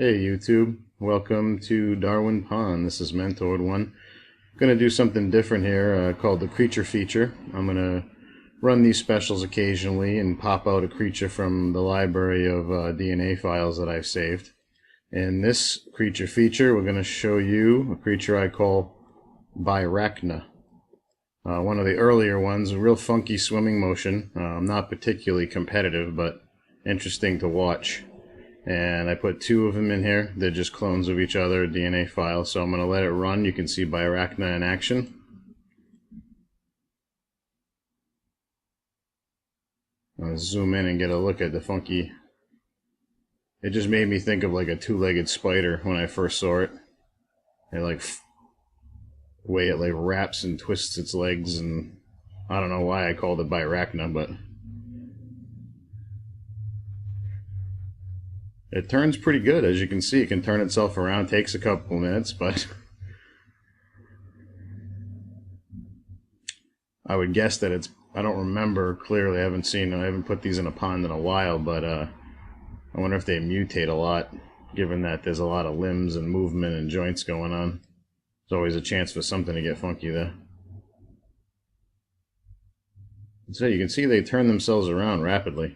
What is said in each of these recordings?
Hey YouTube, welcome to Darwin Pond. This is Mentored One. I'm going to do something different here called the creature feature. I'm going to run these specials occasionally and pop out a creature from the library of DNA files that I've saved. In this creature feature, we're going to show you a creature I call BIRACHNA. One of the earlier ones, a real funky swimming motion. Not particularly competitive, but interesting to watch. And I put two of them in here. They're just clones of each other, DNA files. So I'm going to let it run. You can see BIRACHNA in action. I'll zoom in and get a look at the funky. It just made me think of like a two-legged spider when I first saw it. And like the way it like wraps and twists its legs, and I don't know why I called it BIRACHNA, but it turns pretty good. As you can see, it can turn itself around. It takes a couple minutes, but I would guess that it's, I don't remember clearly. I haven't put these in a pond in a while, but I wonder if they mutate a lot, given that there's a lot of limbs and movement and joints going on. There's always a chance for something to get funky there. So you can see they turn themselves around rapidly.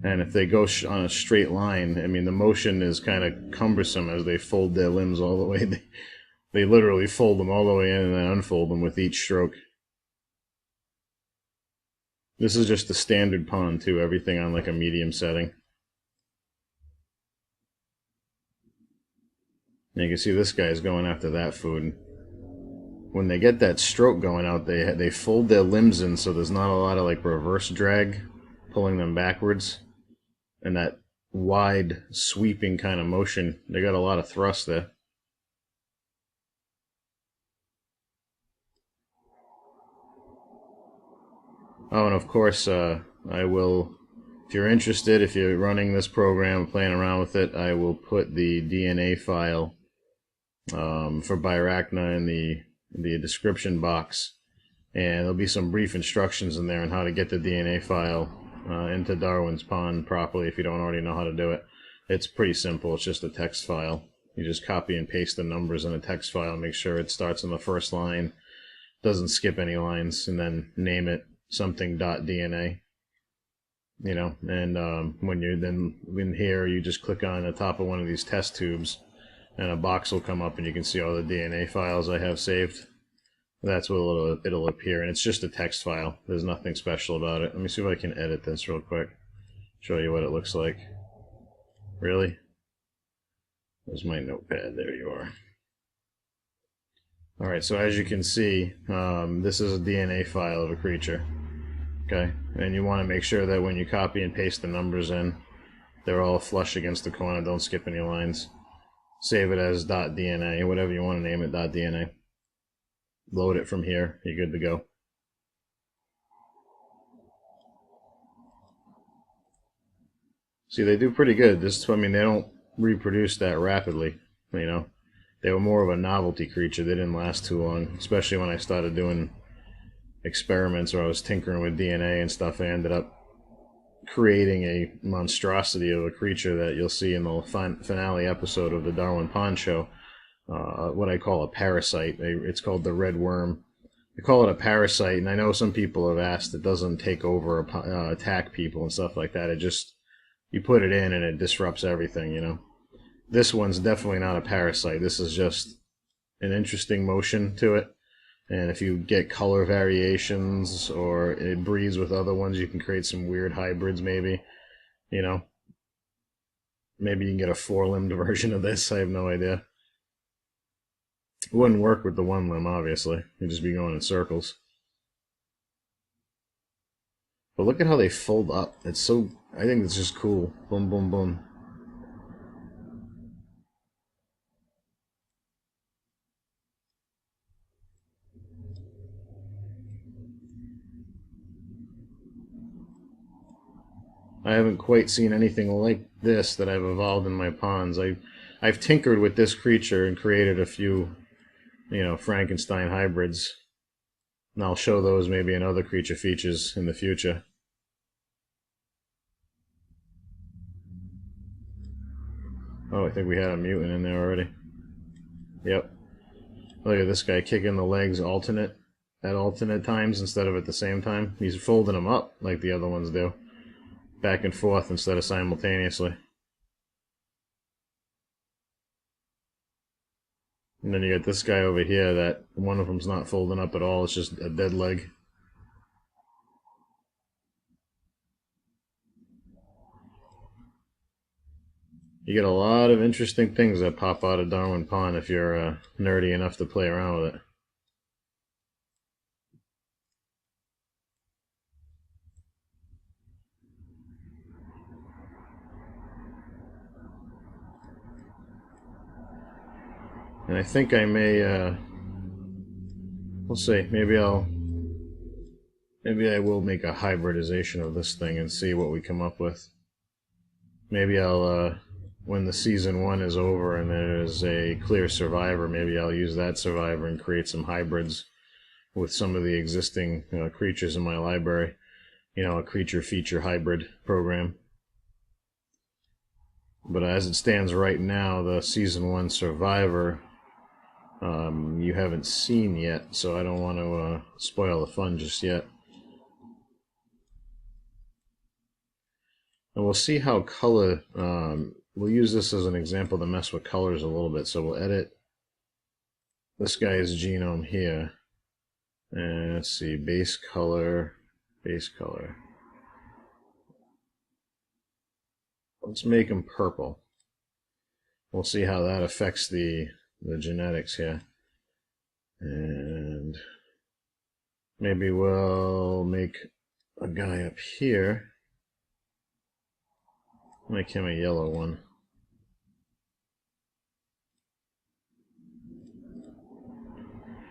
And if they go on a straight line, I mean, the motion is kind of cumbersome as they fold their limbs all the way. They literally fold them all the way in and then unfold them with each stroke. This is just the standard pond too, everything on like a medium setting. And you can see this guy's going after that food. When they get that stroke going out, they fold their limbs in so there's not a lot of like reverse drag pulling them backwards. And that wide sweeping kind of motion, they got a lot of thrust there. Oh, and of course, I will, if you're interested, if you're running this program, playing around with it, I will put the DNA file for BIRACHNA in the description box. And there'll be some brief instructions in there on how to get the DNA file into Darwin's Pond properly if you don't already know how to do it. It's pretty simple. It's just a text file. You just copy and paste the numbers in a text file, make sure it starts on the first line, doesn't skip any lines, and then name it something.dna. You know, and when you're then in here, you just click on the top of one of these test tubes, and a box will come up, and you can see all the DNA files I have saved. That's what it'll appear, and it's just a text file. There's nothing special about it. Let me see if I can edit this real quick. Show you what it looks like. Really? There's my notepad. There you are. Alright, so as you can see, this is a DNA file of a creature. Okay, and you want to make sure that when you copy and paste the numbers in, they're all flush against the corner, don't skip any lines. Save it as .dna, whatever you want to name it, .dna. Load it from here, you're good to go. See, they do pretty good. I mean, they don't reproduce that rapidly, you know. They were more of a novelty creature. They didn't last too long, especially when I started doing experiments where I was tinkering with DNA and stuff. I ended up creating a monstrosity of a creature that you'll see in the finale episode of the Darwin Pond show. What I call a parasite. It's called the red worm. They call it a parasite, and I know some people have asked, it doesn't take over, attack people and stuff like that. It just, you put it in and it disrupts everything, you know. This one's definitely not a parasite. This is just an interesting motion to it. And if you get color variations or it breeds with other ones, you can create some weird hybrids maybe, you know. Maybe you can get a four-limbed version of this. I have no idea. It wouldn't work with the one limb, obviously. You'd just be going in circles. But look at how they fold up. It's so, I think it's just cool. Boom, boom, boom. I haven't quite seen anything like this that I've evolved in my ponds. I've tinkered with this creature and created a few, you know, Frankenstein hybrids. And I'll show those maybe in other creature features in the future. Oh, I think we had a mutant in there already. Yep. Look at this guy kicking the legs at alternate times instead of at the same time. He's folding them up like the other ones do. Back and forth instead of simultaneously. And then you got this guy over here that one of them's not folding up at all. It's just a dead leg. You get a lot of interesting things that pop out of Darwin Pond if you're nerdy enough to play around with it. And I think I may, we'll see, maybe I will make a hybridization of this thing and see what we come up with. Maybe I'll, when the season 1 is over and there's a clear survivor, maybe I'll use that survivor and create some hybrids with some of the existing creatures in my library. You know, a creature feature hybrid program. But as it stands right now, the season 1 survivor you haven't seen yet, so I don't want to spoil the fun just yet. And we'll see how color, we'll use this as an example to mess with colors a little bit. So we'll edit this guy's genome here. And let's see, base color. Let's make him purple. We'll see how that affects the genetics here. And maybe we'll make a guy up here. Make him a yellow one.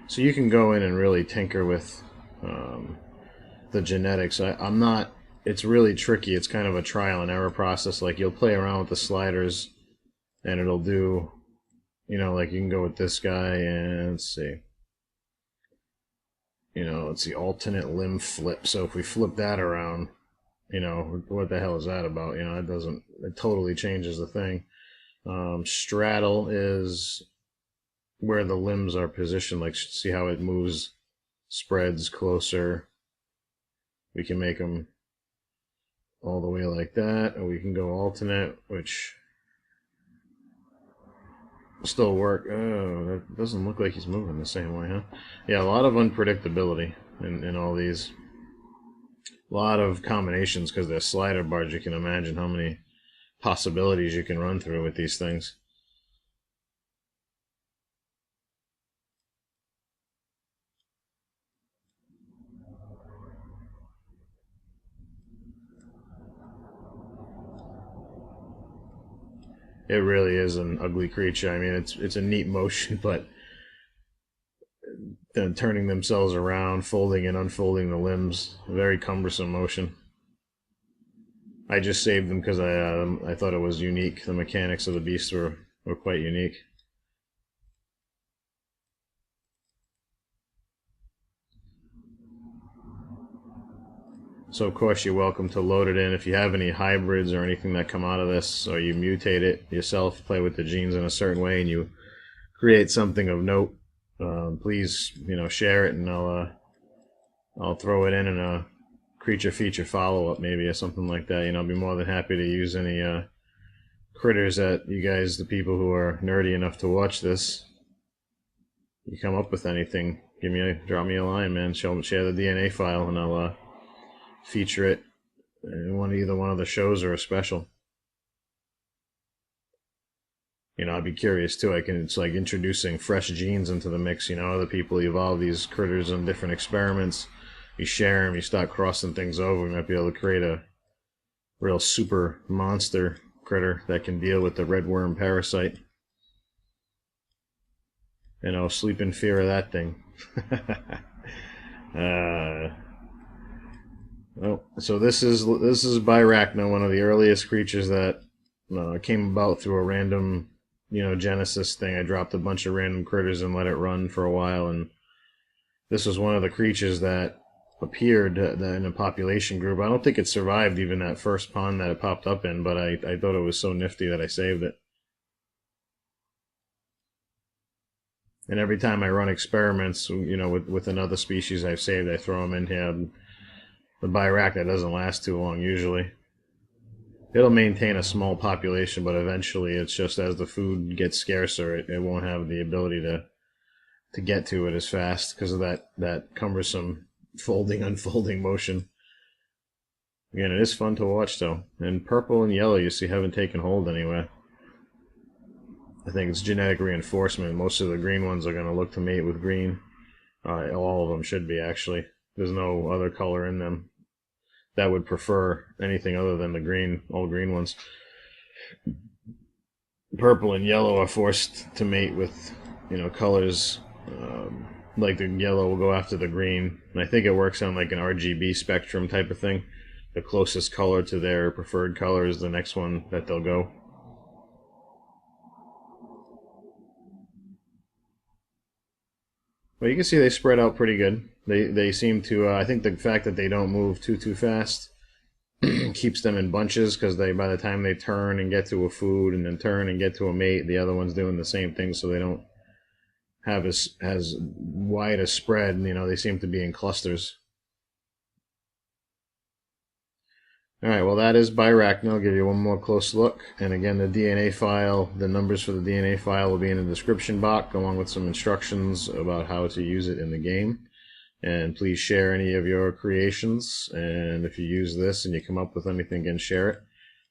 So you can go in and really tinker with the genetics. I'm not, it's really tricky. It's kind of a trial and error process. Like you'll play around with the sliders and it'll do, you know, like you can go with this guy and let's see. You know, it's the alternate limb flip. So if we flip that around, you know, what the hell is that about? You know, it totally changes the thing. Straddle is where the limbs are positioned. Like, see how it moves, spreads closer. We can make them all the way like that, or we can go alternate, which still work. Oh, that doesn't look like he's moving the same way, huh? Yeah, a lot of unpredictability in all these. A lot of combinations because they're slider bars. You can imagine how many possibilities you can run through with these things. It really is an ugly creature. I mean, it's a neat motion, but then turning themselves around, folding and unfolding the limbs, very cumbersome motion. I just saved them because I thought it was unique. The mechanics of the beast were quite unique. So of course you're welcome to load it in. If you have any hybrids or anything that come out of this, or you mutate it yourself, play with the genes in a certain way, and you create something of note, please, you know, share it, and I'll throw it in a creature feature follow-up maybe, or something like that. You know, I'll be more than happy to use any critters that you guys, the people who are nerdy enough to watch this, you come up with anything, drop me a line, man. Share the DNA file, and I'll feature it in either one of the shows or a special. You know, I'd be curious too. It's like introducing fresh genes into the mix. You know, other people evolve these critters in different experiments. You share them, you start crossing things over. We might be able to create a real super monster critter that can deal with the red worm parasite. You know, sleep in fear of that thing. Oh, so this is BIRACHNA, one of the earliest creatures that came about through a random, you know, Genesis thing. I dropped a bunch of random critters and let it run for a while, and this was one of the creatures that appeared in a population group. I don't think it survived even that first pond that it popped up in, but I thought it was so nifty that I saved it. And every time I run experiments, with another species I've saved, I throw them in here. The BIRACHNA doesn't last too long usually. It'll maintain a small population, but eventually it's just as the food gets scarcer, it won't have the ability to get to it as fast because of that cumbersome folding, unfolding motion. Again, it is fun to watch though. And purple and yellow, you see, haven't taken hold anywhere. I think it's genetic reinforcement. Most of the green ones are going to look to mate with green. All of them should be, actually. There's no other color in them that would prefer anything other than the green, all green ones. Purple and yellow are forced to mate with, colors like the yellow will go after the green. And I think it works on like an RGB spectrum type of thing. The closest color to their preferred color is the next one that they'll go. Well, you can see they spread out pretty good. They seem to. I think the fact that they don't move too fast keeps them in bunches because by the time they turn and get to a food and then turn and get to a mate, the other one's doing the same thing, so they don't have as wide a spread. They seem to be in clusters. All right, well, that is BIRACHNA. I'll give you one more close look. And again, the DNA file, the numbers for the DNA file will be in the description box, along with some instructions about how to use it in the game. And please share any of your creations. And if you use this and you come up with anything, again, share it.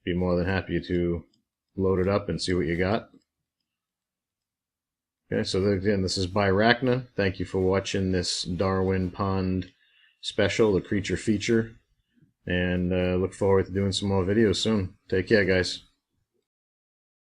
Be more than happy to load it up and see what you got. Okay, so again, this is BIRACHNA. Thank you for watching this Darwin Pond special, the creature feature. And look forward to doing some more videos soon. Take care, guys.